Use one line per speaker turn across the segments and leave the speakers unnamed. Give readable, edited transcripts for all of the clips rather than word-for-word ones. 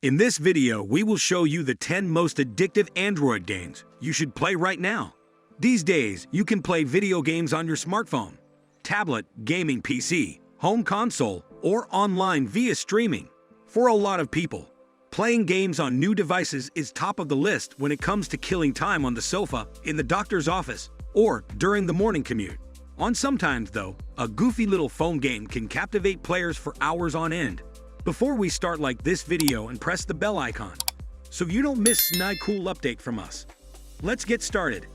In this video, we will show you the 10 most addictive Android games you should play right now. These days, you can play video games on your smartphone, tablet, gaming PC, home console, or online via streaming. For a lot of people, playing games on new devices is top of the list when it comes to killing time on the sofa, in the doctor's office, or during the morning commute. Sometimes, though, a goofy little phone game can captivate players for hours on end. Before we start, like this video and press the bell icon so you don't miss a cool update from us. Let's get started.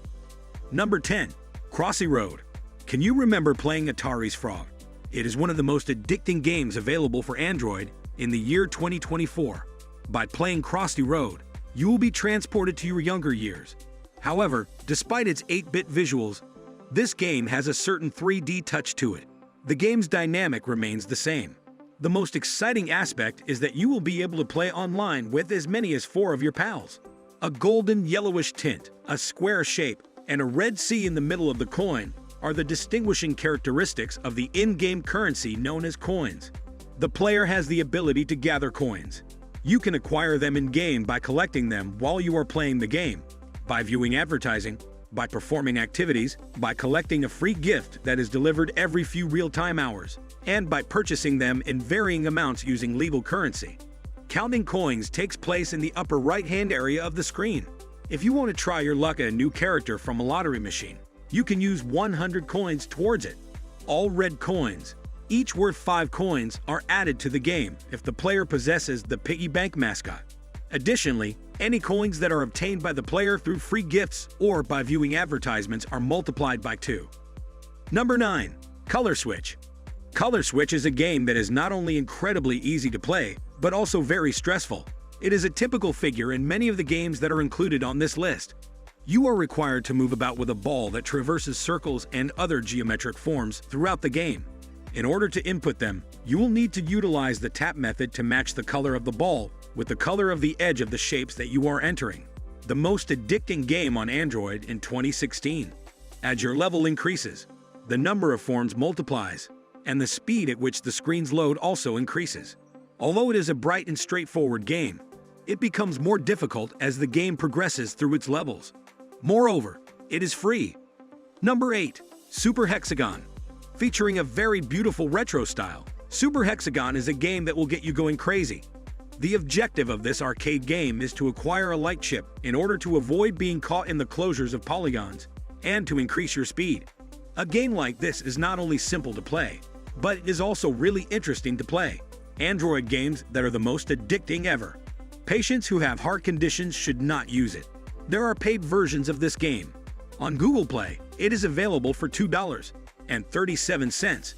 Number 10. Crossy Road. Can you remember playing Atari's Frog? It is one of the most addicting games available for Android in the year 2024. By playing Crossy Road, you will be transported to your younger years. However, despite its 8-bit visuals, this game has a certain 3D touch to it. The game's dynamic remains the same. The most exciting aspect is that you will be able to play online with as many as 4 of your pals. A golden yellowish tint, a square shape, and a red C in the middle of the coin are the distinguishing characteristics of the in-game currency known as coins. The player has the ability to gather coins. You can acquire them in-game by collecting them while you are playing the game, by viewing advertising, by performing activities, by collecting a free gift that is delivered every few real-time hours, and by purchasing them in varying amounts using legal currency. Counting coins takes place in the upper right-hand area of the screen. If you want to try your luck at a new character from a lottery machine, you can use 100 coins towards it. All red coins, each worth 5 coins, are added to the game if the player possesses the piggy bank mascot. Additionally, any coins that are obtained by the player through free gifts or by viewing advertisements are multiplied by 2. Number 9. Color Switch. Color Switch is a game that is not only incredibly easy to play, but also very stressful. It is a typical figure in many of the games that are included on this list. You are required to move about with a ball that traverses circles and other geometric forms throughout the game. In order to input them, you will need to utilize the tap method to match the color of the ball with the color of the edge of the shapes that you are entering. The most addicting game on Android in 2016. As your level increases, the number of forms multiplies, and the speed at which the screens load also increases. Although it is a bright and straightforward game, it becomes more difficult as the game progresses through its levels. Moreover, it is free. Number 8. Super Hexagon. Featuring a very beautiful retro style, Super Hexagon is a game that will get you going crazy. The objective of this arcade game is to acquire a light chip in order to avoid being caught in the closures of polygons and to increase your speed. A game like this is not only simple to play, but it is also really interesting to play. Android games that are the most addicting ever. Patients who have heart conditions should not use it. There are paid versions of this game. On Google Play, it is available for $2.37,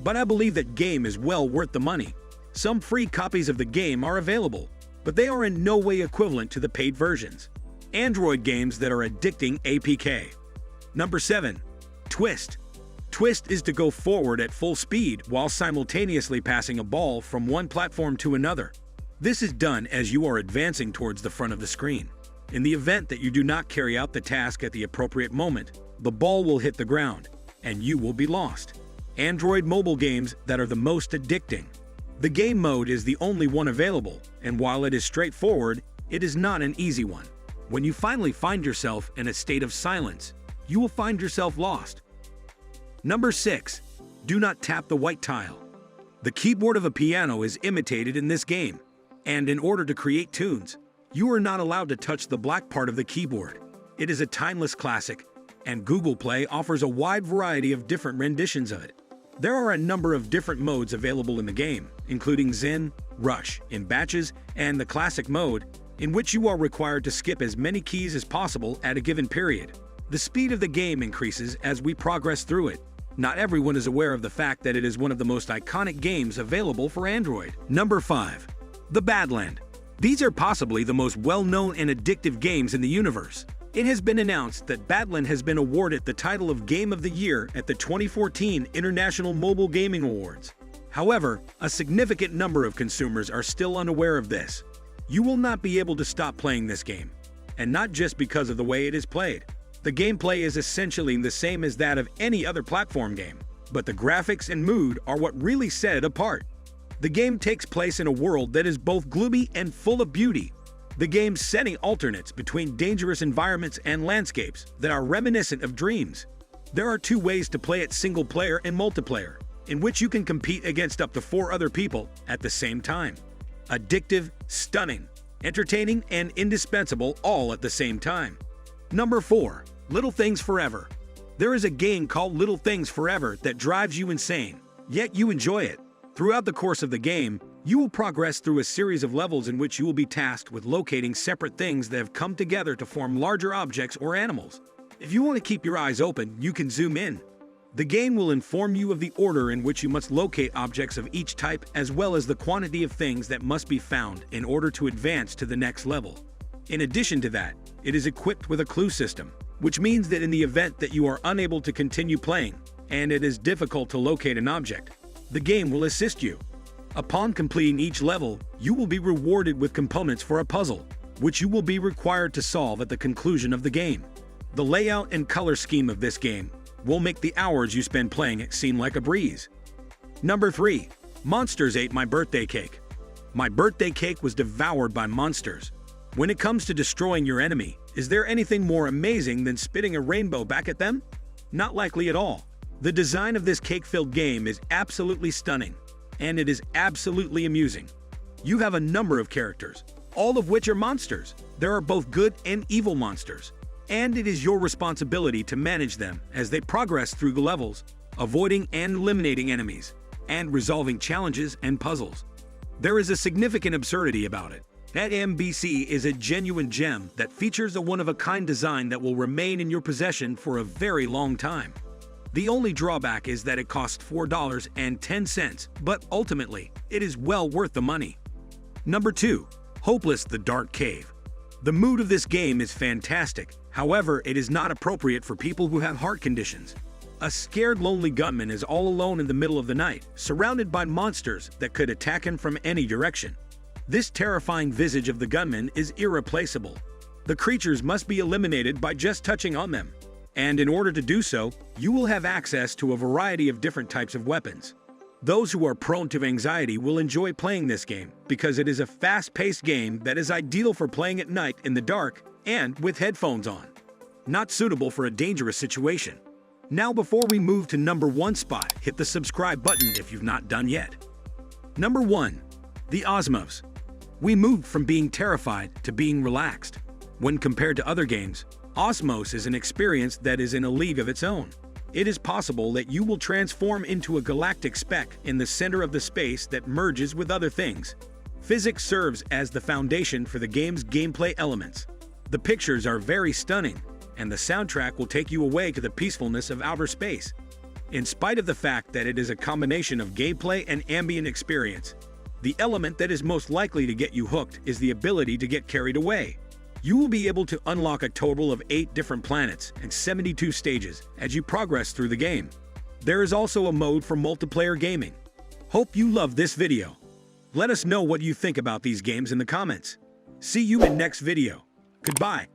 but I believe that game is well worth the money. Some free copies of the game are available, but they are in no way equivalent to the paid versions. Android games that are addicting APK. Number 7. Twist. Twist is to go forward at full speed while simultaneously passing a ball from one platform to another. This is done as you are advancing towards the front of the screen. In the event that you do not carry out the task at the appropriate moment, the ball will hit the ground, and you will be lost. Android mobile games that are the most addicting. The game mode is the only one available, and while it is straightforward, it is not an easy one. When you finally find yourself in a state of silence, you will find yourself lost. Number 6. Do not tap the white tile. The keyboard of a piano is imitated in this game, and in order to create tunes, you are not allowed to touch the black part of the keyboard. It is a timeless classic, and Google Play offers a wide variety of different renditions of it. There are a number of different modes available in the game, including Zen, Rush, in batches, and the Classic mode, in which you are required to skip as many keys as possible at a given period. The speed of the game increases as we progress through it. Not everyone is aware of the fact that it is one of the most iconic games available for Android. Number 5. The Badland. These are possibly the most well-known and addictive games in the universe. It has been announced that Badland has been awarded the title of Game of the Year at the 2014 International Mobile Gaming Awards. However, a significant number of consumers are still unaware of this. You will not be able to stop playing this game, and not just because of the way it is played. The gameplay is essentially the same as that of any other platform game, but the graphics and mood are what really set it apart. The game takes place in a world that is both gloomy and full of beauty. The game's setting alternates between dangerous environments and landscapes that are reminiscent of dreams. There are 2 ways to play it: single player and multiplayer, in which you can compete against up to 4 other people at the same time. Addictive, stunning, entertaining, and indispensable all at the same time. Number 4. Little Things Forever. There is a game called Little Things Forever that drives you insane, yet you enjoy it. Throughout the course of the game, you will progress through a series of levels in which you will be tasked with locating separate things that have come together to form larger objects or animals. If you want to keep your eyes open, you can zoom in. The game will inform you of the order in which you must locate objects of each type, as well as the quantity of things that must be found in order to advance to the next level. In addition to that, it is equipped with a clue system, which means that in the event that you are unable to continue playing, and it is difficult to locate an object, the game will assist you. Upon completing each level, you will be rewarded with components for a puzzle, which you will be required to solve at the conclusion of the game. The layout and color scheme of this game will make the hours you spend playing it seem like a breeze. Number 3. Monsters ate my birthday cake. My birthday cake was devoured by monsters. When it comes to destroying your enemy, is there anything more amazing than spitting a rainbow back at them? Not likely at all. The design of this cake-filled game is absolutely stunning, and it is absolutely amusing. You have a number of characters, all of which are monsters. There are both good and evil monsters, and it is your responsibility to manage them as they progress through the levels, avoiding and eliminating enemies, and resolving challenges and puzzles. There is a significant absurdity about it. That MBC is a genuine gem that features a one-of-a-kind design that will remain in your possession for a very long time. The only drawback is that it costs $4.10, but ultimately, it is well worth the money. Number 2. Hopeless: The Dark Cave. The mood of this game is fantastic, however, it is not appropriate for people who have heart conditions. A scared, lonely gunman is all alone in the middle of the night, surrounded by monsters that could attack him from any direction. This terrifying visage of the gunman is irreplaceable. The creatures must be eliminated by just touching on them. And in order to do so, you will have access to a variety of different types of weapons. Those who are prone to anxiety will enjoy playing this game because it is a fast-paced game that is ideal for playing at night in the dark and with headphones on. Not suitable for a dangerous situation. Now, before we move to number 1 spot, hit the subscribe button if you've not done yet. Number 1. The Osmos. We moved from being terrified to being relaxed. When compared to other games, Osmos is an experience that is in a league of its own. It is possible that you will transform into a galactic speck in the center of the space that merges with other things. Physics serves as the foundation for the game's gameplay elements. The pictures are very stunning, and the soundtrack will take you away to the peacefulness of outer space. In spite of the fact that it is a combination of gameplay and ambient experience, the element that is most likely to get you hooked is the ability to get carried away. You will be able to unlock a total of 8 different planets and 72 stages as you progress through the game. There is also a mode for multiplayer gaming. Hope you love this video. Let us know what you think about these games in the comments. See you in next video. Goodbye.